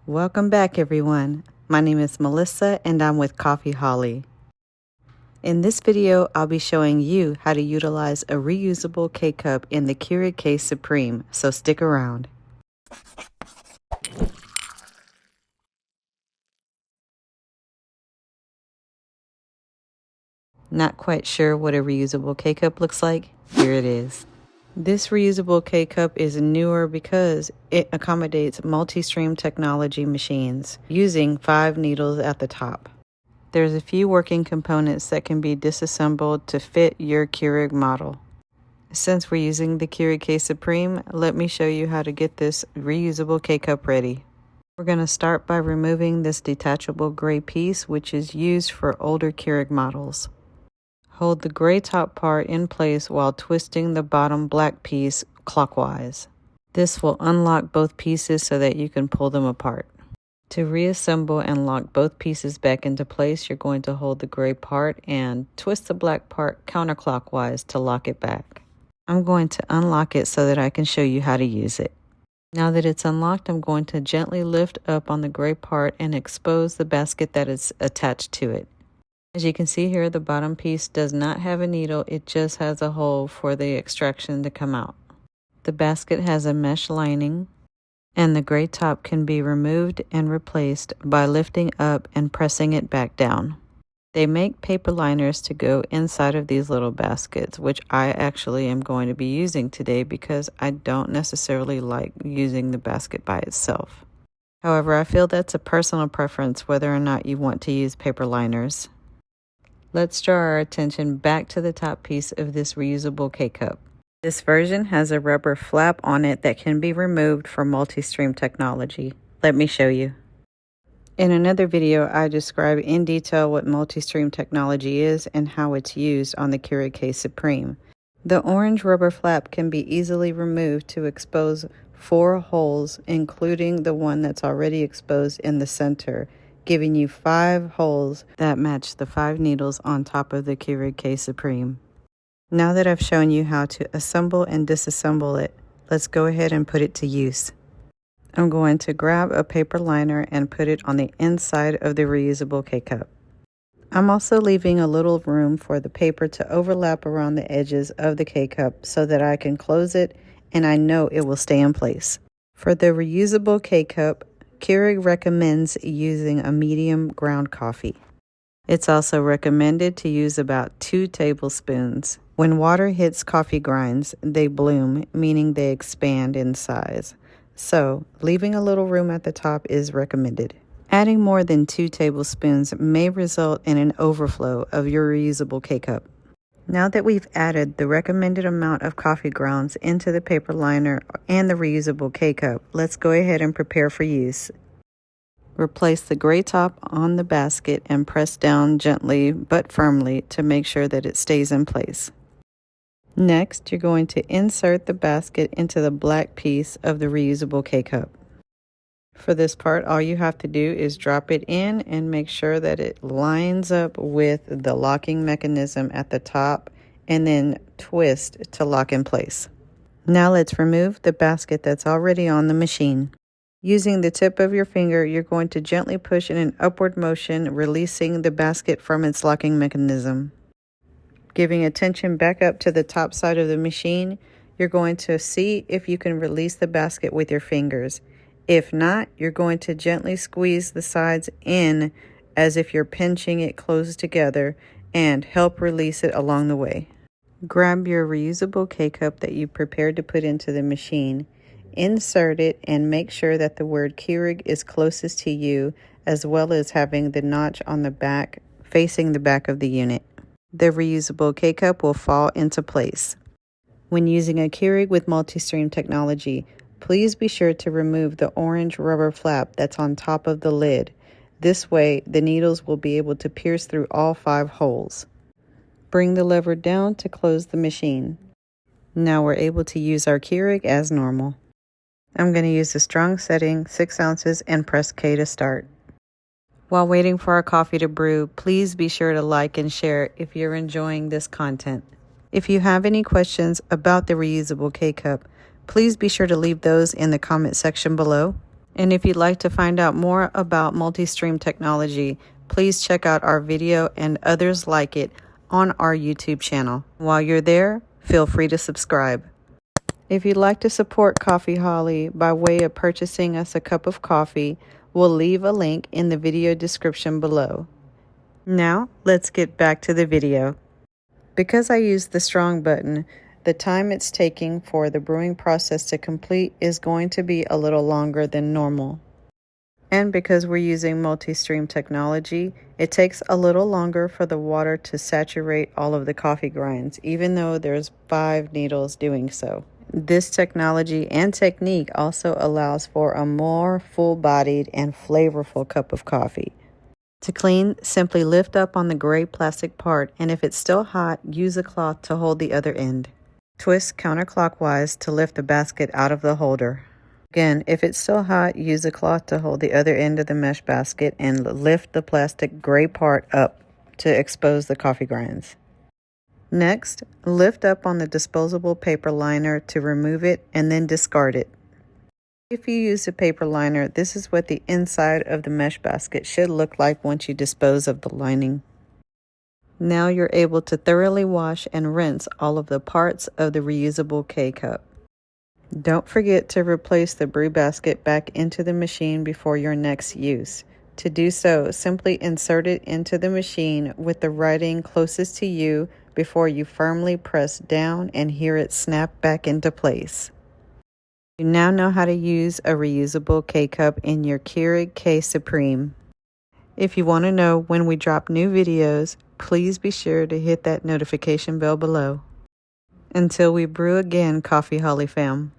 Welcome back, everyone. My name is Melissa and I'm with Coffee Holly. In this video, I'll be showing you how to utilize a reusable K-Cup in the Keurig K Supreme, so stick around. Not quite sure what a reusable K-Cup looks like? Here it is. This reusable K-Cup is newer because it accommodates multi-stream technology machines using 5 needles at the top. There's a few working components that can be disassembled to fit your Keurig model. Since we're using the Keurig K Supreme, let me show you how to get this reusable K-Cup ready. We're going to start by removing this detachable gray piece, which is used for older Keurig models. Hold the gray top part in place while twisting the bottom black piece clockwise. This will unlock both pieces so that you can pull them apart. To reassemble and lock both pieces back into place, you're going to hold the gray part and twist the black part counterclockwise to lock it back. I'm going to unlock it so that I can show you how to use it. Now that it's unlocked, I'm going to gently lift up on the gray part and expose the basket that is attached to it. As you can see here, the bottom piece does not have a needle, it just has a hole for the extraction to come out. The basket has a mesh lining, and the gray top can be removed and replaced by lifting up and pressing it back down. They make paper liners to go inside of these little baskets, which I actually am going to be using today because I don't necessarily like using the basket by itself. However, I feel that's a personal preference whether or not you want to use paper liners. Let's draw our attention back to the top piece of this reusable K-Cup. This version has a rubber flap on it that can be removed for multi-stream technology. Let me show you. In another video, I describe in detail what multi-stream technology is and how it's used on the Keurig K Supreme. The orange rubber flap can be easily removed to expose 4 holes, including the one that's already exposed in the center, giving you 5 holes that match the 5 needles on top of the Keurig K Supreme. Now that I've shown you how to assemble and disassemble it, let's go ahead and put it to use. I'm going to grab a paper liner and put it on the inside of the reusable K-Cup. I'm also leaving a little room for the paper to overlap around the edges of the K-Cup so that I can close it and I know it will stay in place. For the reusable K-Cup, Keurig recommends using a medium ground coffee. It's also recommended to use about 2 tablespoons. When water hits coffee grinds, they bloom, meaning they expand in size. So, leaving a little room at the top is recommended. Adding more than 2 tablespoons may result in an overflow of your reusable K-Cup. Now that we've added the recommended amount of coffee grounds into the paper liner and the reusable K-Cup, let's go ahead and prepare for use. Replace the gray top on the basket and press down gently but firmly to make sure that it stays in place. Next, you're going to insert the basket into the black piece of the reusable K-Cup. For this part, all you have to do is drop it in and make sure that it lines up with the locking mechanism at the top and then twist to lock in place. Now let's remove the basket that's already on the machine. Using the tip of your finger, you're going to gently push in an upward motion, releasing the basket from its locking mechanism. Giving attention back up to the top side of the machine, you're going to see if you can release the basket with your fingers. If not, you're going to gently squeeze the sides in as if you're pinching it close together and help release it along the way. Grab your reusable K-Cup that you prepared to put into the machine. Insert it and make sure that the word Keurig is closest to you, as well as having the notch on the back facing the back of the unit. The reusable K-Cup will fall into place. When using a Keurig with multi-stream technology, please be sure to remove the orange rubber flap that's on top of the lid. This way, the needles will be able to pierce through all 5 holes. Bring the lever down to close the machine. Now we're able to use our Keurig as normal. I'm going to use the strong setting, 6 ounces, and press K to start. While waiting for our coffee to brew, please be sure to like and share if you're enjoying this content. If you have any questions about the reusable K-Cup, please be sure to leave those in the comment section below. And if you'd like to find out more about multi-stream technology, please check out our video and others like it on our YouTube channel. While you're there, feel free to subscribe. If you'd like to support Coffee Holly by way of purchasing us a cup of coffee, we'll leave a link in the video description below. Now, let's get back to the video. Because I used the strong button, the time it's taking for the brewing process to complete is going to be a little longer than normal. And because we're using multi-stream technology, it takes a little longer for the water to saturate all of the coffee grinds, even though there's 5 needles doing so. This technology and technique also allows for a more full-bodied and flavorful cup of coffee. To clean, simply lift up on the gray plastic part, and if it's still hot, use a cloth to hold the other end. Twist counterclockwise to lift the basket out of the holder. Again, if it's still hot, use a cloth to hold the other end of the mesh basket and lift the plastic gray part up to expose the coffee grinds. Next, lift up on the disposable paper liner to remove it and then discard it. If you use a paper liner, this is what the inside of the mesh basket should look like once you dispose of the lining. Now you're able to thoroughly wash and rinse all of the parts of the reusable K-Cup. Don't forget to replace the brew basket back into the machine before your next use. To do so, simply insert it into the machine with the writing closest to you before you firmly press down and hear it snap back into place. You now know how to use a reusable K-Cup in your Keurig K Supreme. If you want to know when we drop new videos, please be sure to hit that notification bell below. Until we brew again, Coffee Holly fam.